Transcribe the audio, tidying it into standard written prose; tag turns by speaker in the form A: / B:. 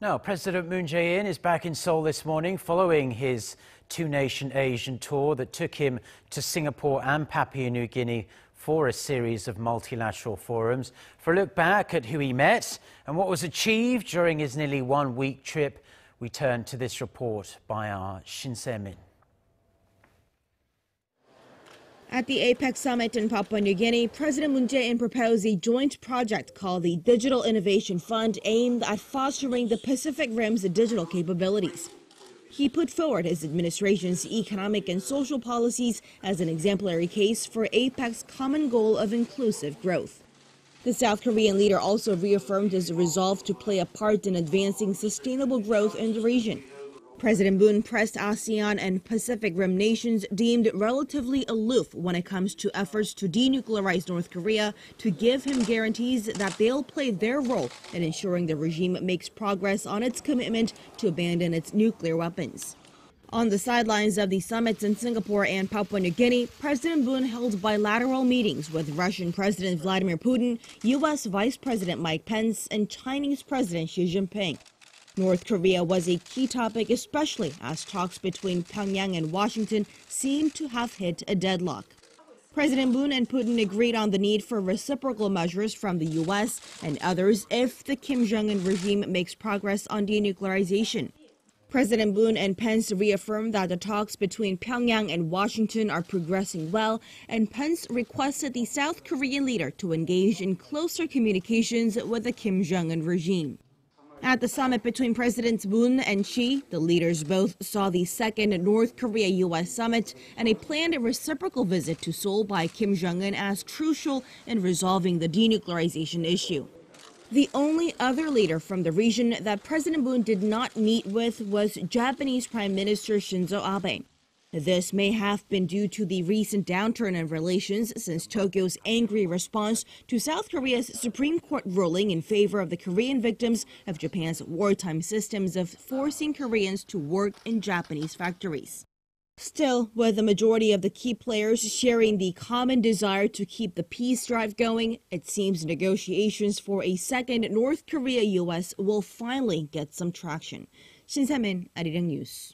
A: Now, President Moon Jae-in is back in Seoul this morning following his two-nation Asian tour that took him to Singapore and Papua New Guinea for a series of multilateral forums. For a look back at who he met and what was achieved during his nearly one-week trip, we turn to this report by our Shin Se-min.
B: At the APEC Summit in Papua New Guinea, President Moon Jae-in proposed a joint project called the Digital Innovation Fund aimed at fostering the Pacific Rim's digital capabilities. He put forward his administration's economic and social policies as an exemplary case for APEC's common goal of inclusive growth. The South Korean leader also reaffirmed his resolve to play a part in advancing sustainable growth in the region. President Moon pressed ASEAN and Pacific Rim nations deemed relatively aloof when it comes to efforts to denuclearize North Korea to give him guarantees that they'll play their role in ensuring the regime makes progress on its commitment to abandon its nuclear weapons. On the sidelines of the summits in Singapore and Papua New Guinea, President Moon held bilateral meetings with Russian President Vladimir Putin, U.S. Vice President Mike Pence, and Chinese President Xi Jinping. North Korea was a key topic, especially as talks between Pyongyang and Washington seemed to have hit a deadlock. President Moon and Putin agreed on the need for reciprocal measures from the U.S. and others if the Kim Jong-un regime makes progress on denuclearization. President Moon and Pence reaffirmed that the talks between Pyongyang and Washington are progressing well, and Pence requested the South Korean leader to engage in closer communications with the Kim Jong-un regime. At the summit between Presidents Moon and Xi, the leaders both saw the second North Korea-U.S. summit and a planned reciprocal visit to Seoul by Kim Jong-un as crucial in resolving the denuclearization issue. The only other leader from the region that President Moon did not meet with was Japanese Prime Minister Shinzo Abe. This may have been due to the recent downturn in relations since Tokyo's angry response to South Korea's Supreme Court ruling in favor of the Korean victims of Japan's wartime systems of forcing Koreans to work in Japanese factories. Still, with the majority of the key players sharing the common desire to keep the peace drive going, it seems negotiations for a second North Korea-U.S. will finally get some traction. Shin Se-min, Arirang News.